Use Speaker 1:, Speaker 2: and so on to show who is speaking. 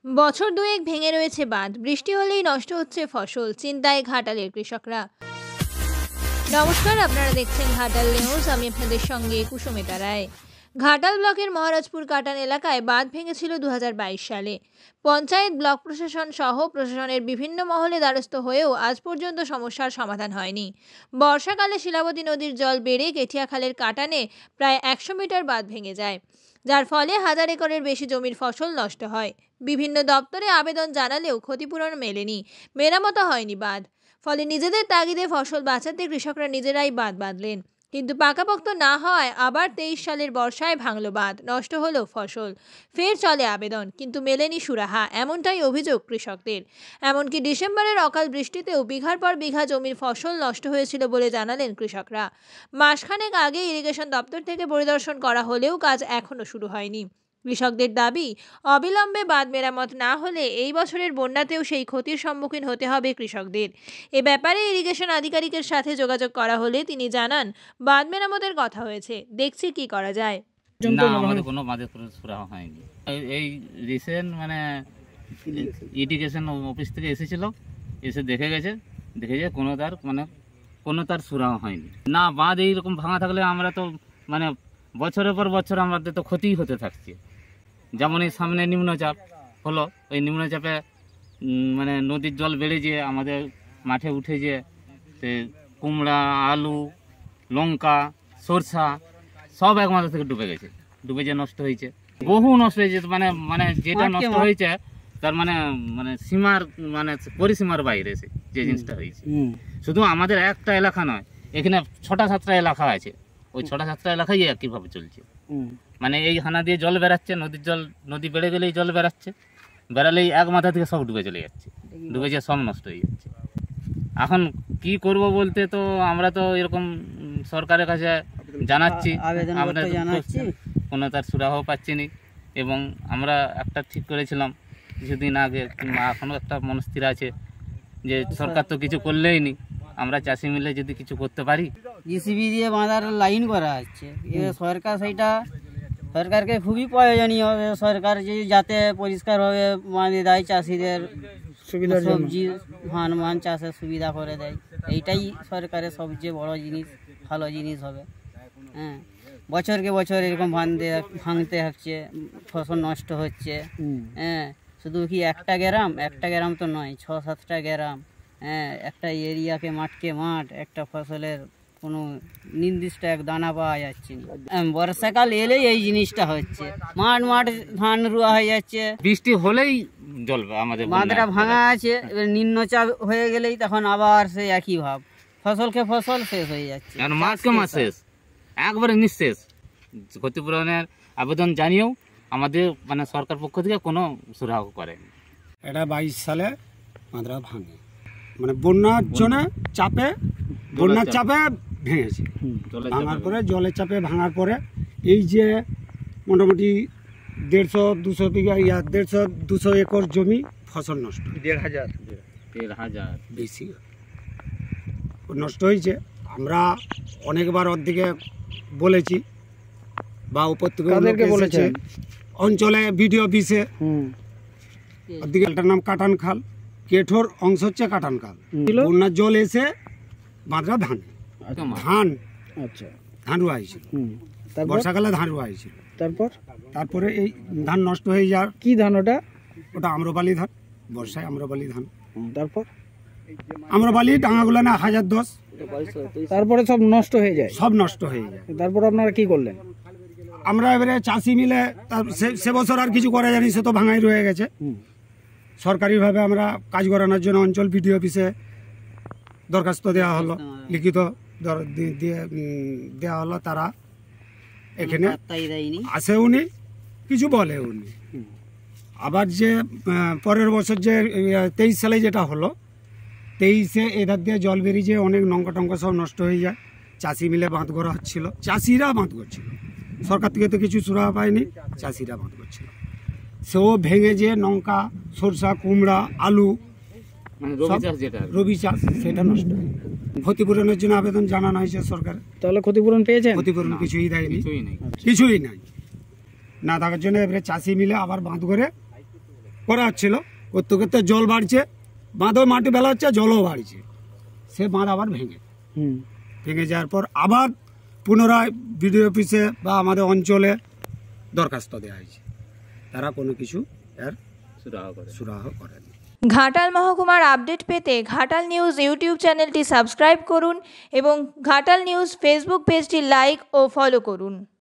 Speaker 1: বছর দুয়েক ভেঙে রয়েছে বাঁধ, বৃষ্টি হলেই নষ্ট হচ্ছে ফসল, চিন্তায় ঘাটালের কৃষকরা। নমস্কার, আপনারা দেখছেন ঘাটাল নিউজ। আমি আপনাদের সঙ্গে কুসুমিতা রায়। ঘাটাল ব্লকের মহারাজপুর কাটান এলাকায় বাঁধ ভেঙেছিল 2022 সালে। পঞ্চায়েত, ব্লক প্রশাসন সহ প্রশাসনের বিভিন্ন মহলে দ্বারস্থ হয়েও আজ পর্যন্ত সমস্যার সমাধান হয়নি। বর্ষাকালে শিলাবতী নদীর জল বেড়ে কেঠিয়াখালের কাটানে প্রায় 100 মিটার বাঁধ ভেঙে যায়, যার ফলে 1000 একরের বেশি জমির ফসল নষ্ট হয়। বিভিন্ন দপ্তরে আবেদন জানালেও ক্ষতিপূরণ মেলেনি, মেরামতো হয়নি বাঁধ। ফলে নিজেদের তাগিদে ফসল বাঁচাতে কৃষকরা নিজেরাই বাঁধ বাঁধলেন, কিন্তু পাকাপোক্ত না হওয়ায় আবার 23 সালের বর্ষায় ভাঙল বাঁধ, নষ্ট হলো ফসল। ফের চলে আবেদন, কিন্তু মেলেনি সুরাহা, এমনটাই অভিযোগ কৃষকদের। এমনকি ডিসেম্বরের অকাল বৃষ্টিতেও বিঘার পর বিঘা জমির ফসল নষ্ট হয়েছিল বলে জানালেন কৃষকরা। মাসখানেক আগে ইরিগেশন দপ্তর থেকে পরিদর্শন করা হলেও কাজ এখনও শুরু হয়নি। কৃষকদের দাবি, অবিলম্বে বাঁধ মেরামত না হলে এই বছরের বন্যাতেও সেই ক্ষতির সম্মুখীন হতে হবে কৃষকদের। এ ব্যাপারে ইরিগেশন আধিকারিকের সাথে যোগাযোগ করা হলে তিনি জানান, বাঁধ মেরামতের কথা হয়েছে, দেখছি কি করা যায়।
Speaker 2: না, আমাদের কোনো বাঁধের সুরাহা হয়নি। এই রিসেন্ট ইরিগেশন অফিস থেকে এসেছিল, এসে দেখে গেছে কোনো তার সুরাহা হয়নি। না, বাঁধ এইরকম ভাঙা থাকলে আমরা তো বছরের পর বছর আমাদের তো ক্ষতিই হতে থাকছে। যেমন এই সামনে নিম্নচাপ হলো, ওই নিম্নচাপে নদীর জল বেড়ে যেয়ে আমাদের মাঠে উঠে যে কুমড়া, আলু, লঙ্কা, সরষা সব এক মাথা থেকে ডুবে যে নষ্ট হয়েছে, বহু নষ্ট হয়েছে। যেটা নষ্ট হয়েছে তার সীমার পরিসীমার বাইরে যে জিনিসটা হয়েছে। শুধু আমাদের একটা এলাকা নয়, এখানে 6টা-7টা এলাকা আছে, ওই 6টা-7টা এলাকায় একইভাবে চলছে। এই হানা দিয়ে জল বেড়াচ্ছে, নদী বেড়ে গেলেই জল বেড়ালেই এক মাথা থেকে সব ডুবে চলে যাচ্ছে, ডুবে যেয়ে সব নষ্ট হয়ে যাচ্ছে। এখন কি করব বলতে, তো আমরা তো এরকম সরকারের কাছে জানাচ্ছি, কোনো তার সুরাহও পাচ্ছি না। এবং আমরা একটা ঠিক করেছিলাম কিছুদিন আগে, কিংবা এখনও একটা মনস্থির আছে যে সরকার তো কিছু করলেই নি, আমরা চাষি মিলে যদি কিছু করতে পারি।
Speaker 3: জিসিবি দিয়ে বাঁধার লাইন করা হচ্ছে, সরকার সরকারকে খুবই প্রয়োজনীয়। সরকার যাতে পরিষ্কারভাবে বাঁধে দেয়, চাষিদের সবজি ধান চাষের সুবিধা করে দেয়, এইটাই সরকারের সবচেয়ে বড় জিনিস, ভালো জিনিস হবে। হ্যাঁ, বছরকে বছর এরকম ভাঙতে হচ্ছে, ফসল নষ্ট হচ্ছে। হ্যাঁ, শুধু কি একটা গ্রাম তো নয়, 6-7টা গ্রাম। হ্যাঁ, একটা এরিয়াকে মাঠকে মাঠ, একটা ফসলের কোনো নির্দিষ্ট এক দানা পাওয়া যাচ্ছে না। বর্ষাকাল এলেই এই জিনিসটা হচ্ছে, মাঠ ধান রুয়া হয়ে যাচ্ছে।
Speaker 2: বৃষ্টি হলেই জল আমাদের
Speaker 3: বাঁধটা ভাঙা আছে, এবার নিম্নচাপ হয়ে গেলেই তখন আবার সেই একই ভাব, ফসলকে ফসল শেষ হয়ে যাচ্ছে,
Speaker 2: মাসকে মাস শেষ, একবারে নিঃশেষ। ক্ষতিপূরণের আবেদন জানিয়েও আমাদের সরকার পক্ষ থেকে কোনো সুরাহা করেনি।
Speaker 4: এটা 22 সালে বাঁধটা ভাঙে, বন্যার জন্য বন্যার চাপে ভেঙেছে। ভাঙার পরে জলের চাপে ভাঙার পরে এই যে মোটামুটি 150-200 বিঘা 150-200 একর জমি ফসল নষ্ট,
Speaker 2: 1,500
Speaker 4: বেশি নষ্ট হয়েছে। আমরা অনেকবার ওর দিকে বলেছি, বা উপর থেকে বলেছে অঞ্চলে ভিডিও অফিসে। ওর দিকে একটার নাম কাটান খাল, কেঠোর অংশ হচ্ছে কাটান খাল। বন্যার জল এসে বাঁধরা ধান রুয়া হয়েছিল, বর্ষাকালে ধান রুয়া হয়েছিল। তারপরে এই ধান নষ্ট হয়ে যাওয়ার,
Speaker 5: কি ধান ওটা
Speaker 4: আম্রপালি ধান, বর্ষায় আম্রপালি ধান। তারপর আম্রপালি ডাঙাগুলো না 1010,
Speaker 5: তারপরে সব নষ্ট হয়ে যায়।
Speaker 4: তারপর
Speaker 5: আপনারা কি করলেন?
Speaker 4: আমরা এবারে চাষি মিলে সে বছর আর কিছু করা জানি, সে তো ভাঙাই রয়ে গেছে। সরকারিভাবে আমরা কাজ করানোর জন্য অঞ্চল ভিডিও অফিসে দরখাস্ত দেওয়া হলো, লিখিত দেওয়া হলো। তারা এখানে আসেও নি, কিছু বলেও নি। আবার যে পরের বছর যে 23 সালে যেটা হলো, 23-এ এধার দিয়ে জল বেরিয়ে অনেক নঙ্কা টঙ্কা সব নষ্ট হয়ে যায়। চাষি মিলে বাঁধ করা হচ্ছিল, চাষিরা বাঁধ করছিল, সরকার থেকে তো কিছু সুরাহা পায়নি, চাষিরা বাঁধ করছিল। সেও ভেঙে যে লঙ্কা, সরষা, কুমড়া, আলু, রবি চাষ সেটা নষ্ট হয়। ক্ষতিপূরণের জন্য আবেদন জানানো হয়েছে সরকার।
Speaker 5: তাহলে ক্ষতিপূরণ পেয়েছেন?
Speaker 4: ক্ষতিপূরণ কিছুই দেয়নি, কিছুই নাই। না থাকার জন্য এবারে চাষি মিলে আবার বাঁধ করে করা হচ্ছিল, করতে করতে জল বাড়ছে, বাঁধও মাটি ফেলা হচ্ছে, জলও বাড়ছে, সে বাঁধ আবার ভেঙে যাওয়ার পর আবার পুনরায় বিডিও অফিসে বা আমাদের অঞ্চলে দরখাস্ত দেওয়া হয়েছে, তারা কোনো কিছু এর সুরাহ করেনি।
Speaker 1: ঘাটাল মহকুমার আপডেট পেতে ঘাটাল নিউজ ইউটিউব চ্যানেলটি সাবস্ক্রাইব করুন এবং ঘাটাল নিউজ ফেসবুক পেজটি লাইক ও ফলো করুন।